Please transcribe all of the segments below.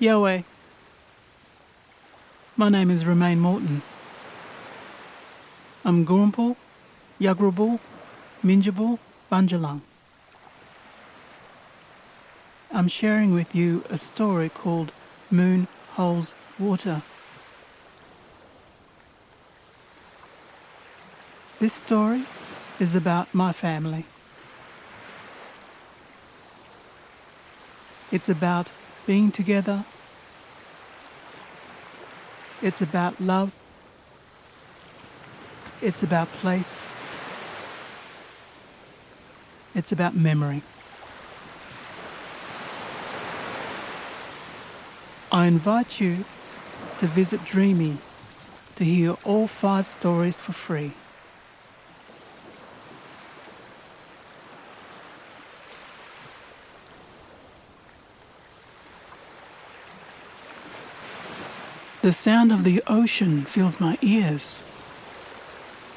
Yahweh. My name is Romaine Moreton. I'm Gurumpu, Yagrabul, Minjabul, Bundjalung. I'm sharing with you a story called Moon Holds Water. This story is about my family. It's about being together. It's about love. It's about place. It's about memory. I invite you to visit Dreamy to hear all 5 stories for free. The sound of the ocean fills my ears.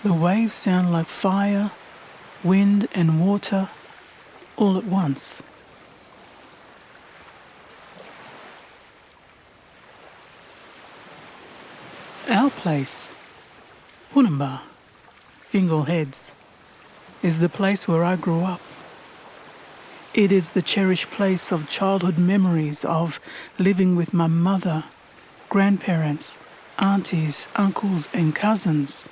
The waves sound like fire, wind and water all at once. Our place, Punamba, Fingal Heads, is the place where I grew up. It is the cherished place of childhood memories of living with my mother, grandparents, aunties, uncles and cousins.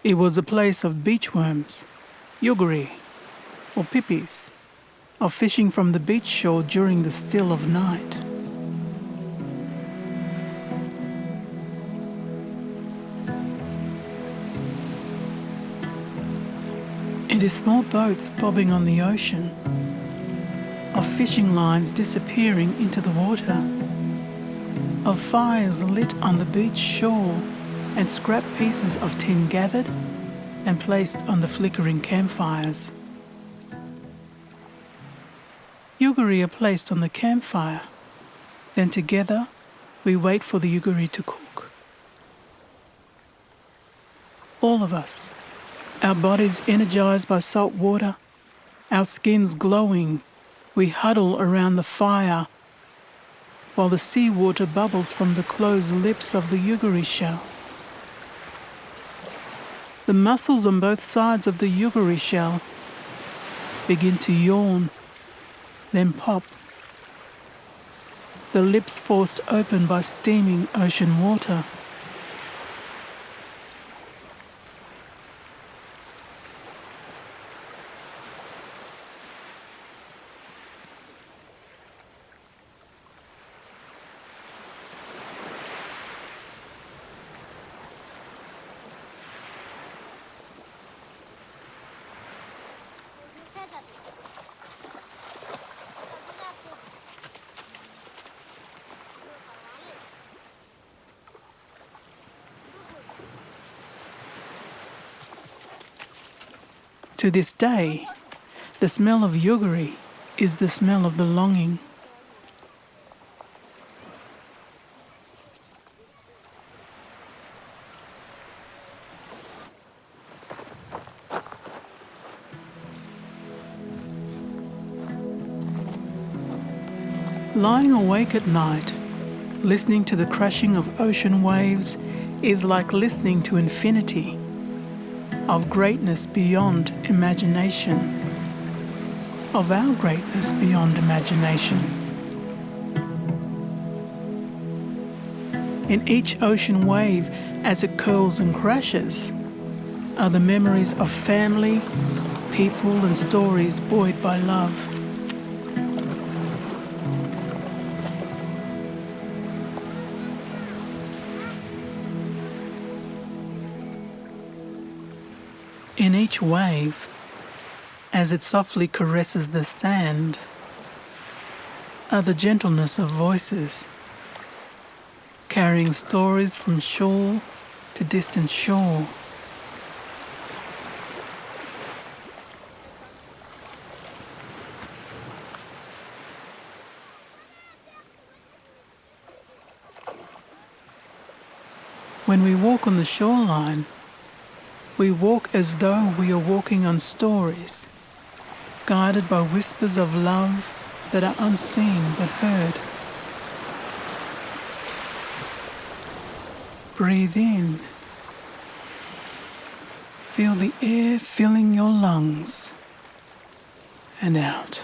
It was a place of beachworms, yugeri or pippies, of fishing from the beach shore during the still of night. It is small boats bobbing on the ocean, of fishing lines disappearing into the water, of fires lit on the beach shore and scrap pieces of tin gathered and placed on the flickering campfires. Yugeri are placed on the campfire. Then together we wait for the yugeri to cook. All of us, our bodies energized by salt water, our skins glowing, we huddle around the fire while the seawater bubbles from the closed lips of the yugeri shell. The muscles on both sides of the yugeri shell begin to yawn, then pop. The lips forced open by steaming ocean water. To this day, the smell of yugeri is the smell of belonging. Lying awake at night, listening to the crashing of ocean waves is like listening to infinity, of greatness beyond imagination, of our greatness beyond imagination. In each ocean wave, as it curls and crashes, are the memories of family, people and stories buoyed by love. In each wave, as it softly caresses the sand, are the gentleness of voices, carrying stories from shore to distant shore. When we walk on the shoreline, we walk as though we are walking on stories, guided by whispers of love that are unseen but heard. Breathe in. Feel the air filling your lungs. And out.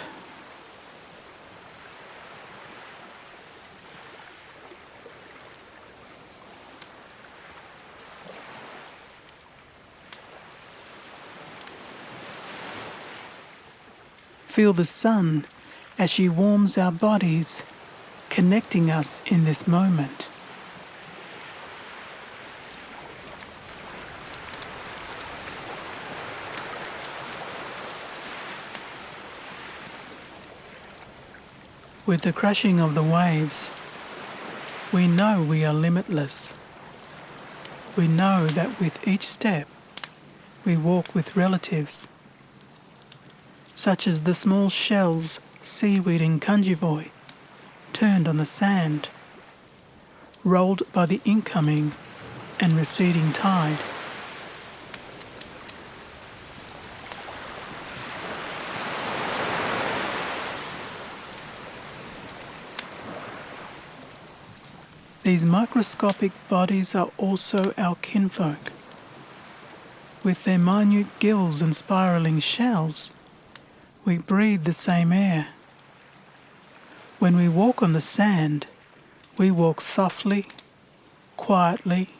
Feel the sun as she warms our bodies, connecting us in this moment. With the crashing of the waves, we know we are limitless. We know that with each step, we walk with relatives, such as the small shells, seaweed and conjivoi, turned on the sand, rolled by the incoming and receding tide. These microscopic bodies are also our kinfolk. With their minute gills and spiralling shells, we breathe the same air. When we walk on the sand, we walk softly, quietly,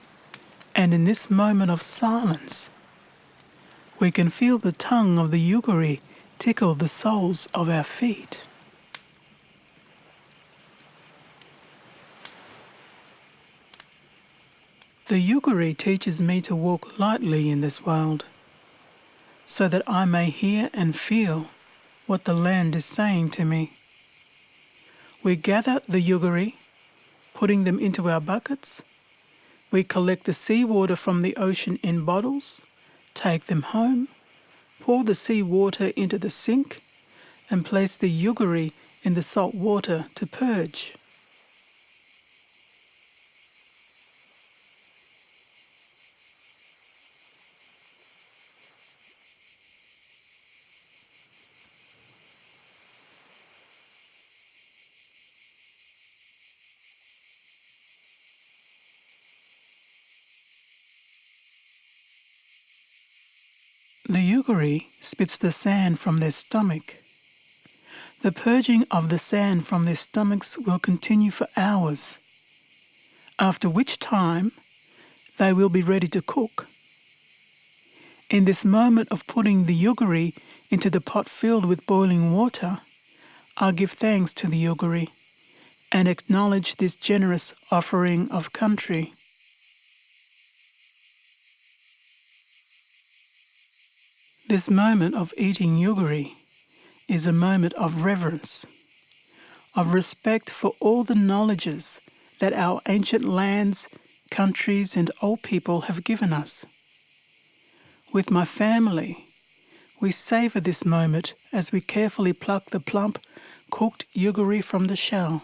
and in this moment of silence, we can feel the tongue of the yugeri tickle the soles of our feet. The yugeri teaches me to walk lightly in this world, so that I may hear and feel what the land is saying to me. We gather the yugeri, putting them into our buckets. We collect the seawater from the ocean in bottles, take them home, pour the seawater into the sink, and place the yugeri in the salt water to purge. The yugeri spits the sand from their stomach. The purging of the sand from their stomachs will continue for hours, after which time they will be ready to cook. In this moment of putting the yugeri into the pot filled with boiling water, I give thanks to the yugeri and acknowledge this generous offering of country. This moment of eating yugeri is a moment of reverence, of respect for all the knowledges that our ancient lands, countries and old people have given us. With my family, we savour this moment as we carefully pluck the plump, cooked yugeri from the shell.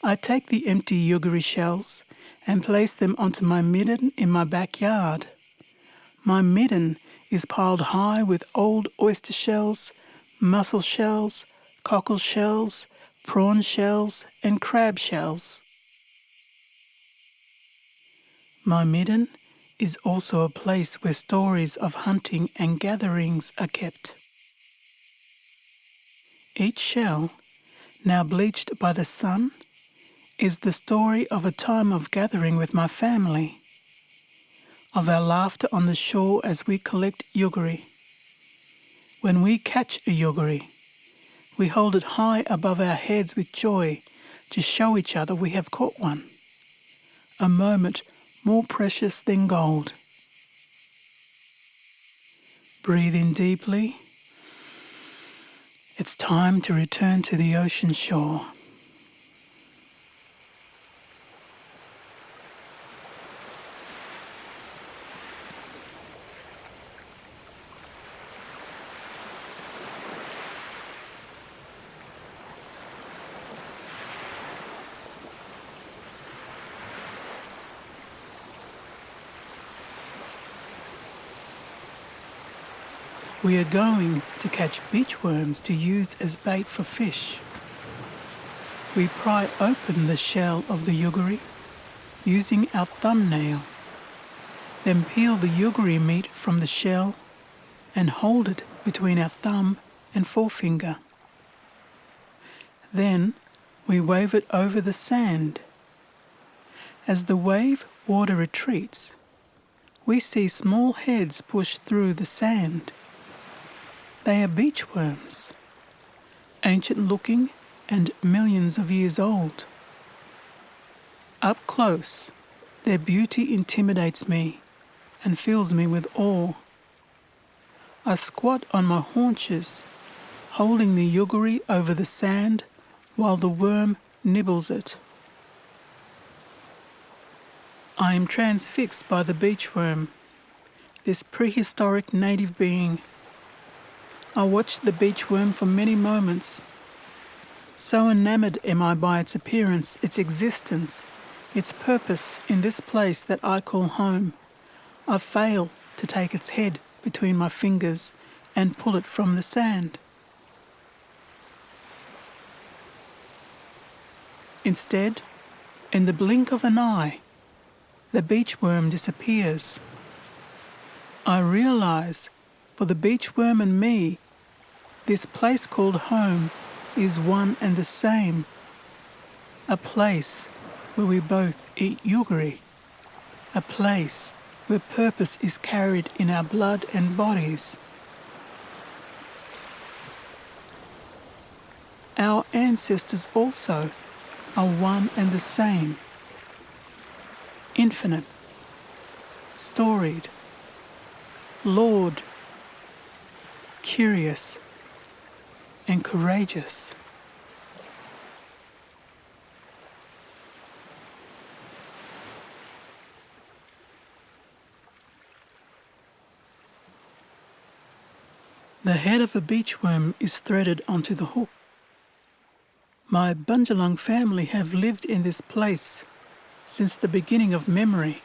I take the empty yugeri shells and place them onto my midden in my backyard. My midden is piled high with old oyster shells, mussel shells, cockle shells, prawn shells and crab shells. My midden is also a place where stories of hunting and gatherings are kept. Each shell, now bleached by the sun, is the story of a time of gathering with my family, of our laughter on the shore as we collect yugeri. When we catch a yugeri, we hold it high above our heads with joy to show each other we have caught one, a moment more precious than gold. Breathe in deeply. It's time to return to the ocean shore. We are going to catch beachworms to use as bait for fish. We pry open the shell of the yugeri using our thumbnail, then peel the yugeri meat from the shell and hold it between our thumb and forefinger. Then we wave it over the sand. As the wave water retreats, we see small heads push through the sand. They are beachworms, ancient-looking and millions of years old. Up close, their beauty intimidates me and fills me with awe. I squat on my haunches, holding the yugeri over the sand while the worm nibbles it. I am transfixed by the beachworm, this prehistoric native being. I watch the beachworm for many moments. So enamored am I by its appearance, its existence, its purpose in this place that I call home. I fail to take its head between my fingers and pull it from the sand. Instead, in the blink of an eye, the beachworm disappears. I realize, for the beachworm and me, this place called home is one and the same. A place where we both eat yugeri. A place where purpose is carried in our blood and bodies. Our ancestors also are one and the same. Infinite, storied, Lord, curious, and courageous. The head of a beachworm is threaded onto the hook. My Bundjalung family have lived in this place since the beginning of memory,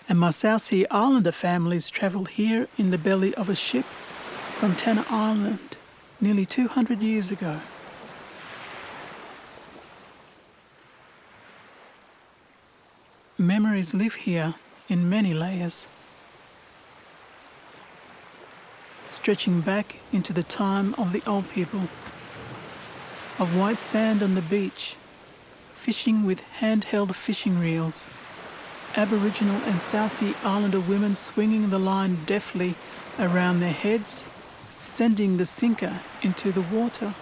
and my South Sea Islander families travelled here in the belly of a ship from Tanna Island nearly 200 years ago. Memories live here in many layers, stretching back into the time of the old people, of white sand on the beach, fishing with handheld fishing reels, Aboriginal and South Sea Islander women swinging the line deftly around their heads, sending the sinker into the water.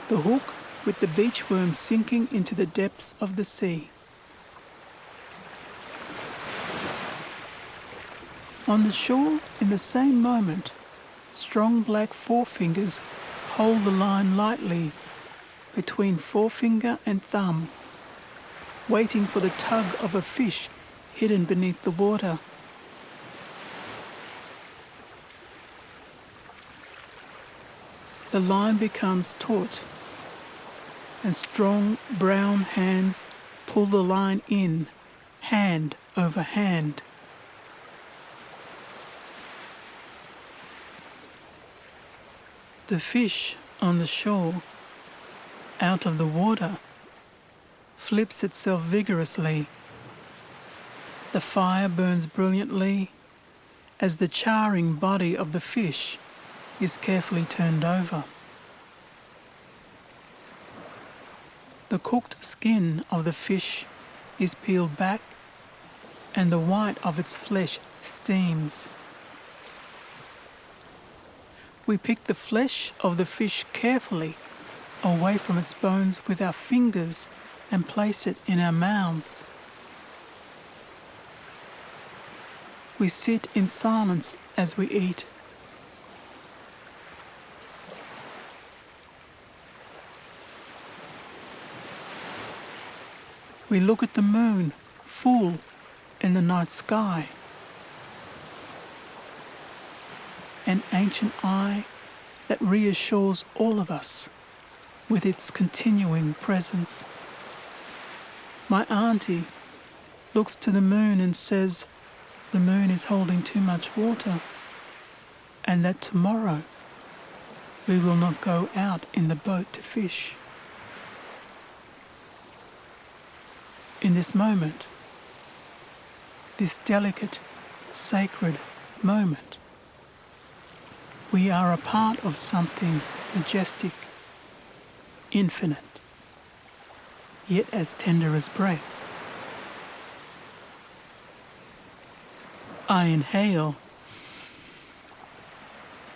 The hook with the beachworm sinking into the depths of the sea. On the shore, in the same moment, strong black forefingers hold the line lightly between forefinger and thumb, waiting for the tug of a fish hidden beneath the water. The line becomes taut, and strong brown hands pull the line in, hand over hand. The fish on the shore, out of the water, flips itself vigorously. The fire burns brilliantly as the charring body of the fish is carefully turned over. The cooked skin of the fish is peeled back and the white of its flesh steams. We pick the flesh of the fish carefully away from its bones with our fingers and place it in our mouths. We sit in silence as we eat. We look at the moon full in the night sky. An ancient eye that reassures all of us with its continuing presence. My auntie looks to the moon and says, the moon is holding too much water, and that tomorrow we will not go out in the boat to fish. In this moment, this delicate, sacred moment, we are a part of something majestic, infinite, yet as tender as breath. I inhale,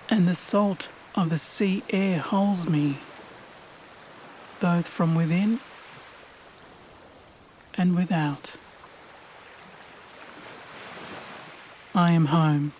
and the salt of the sea air holds me, both from within and without. I am home.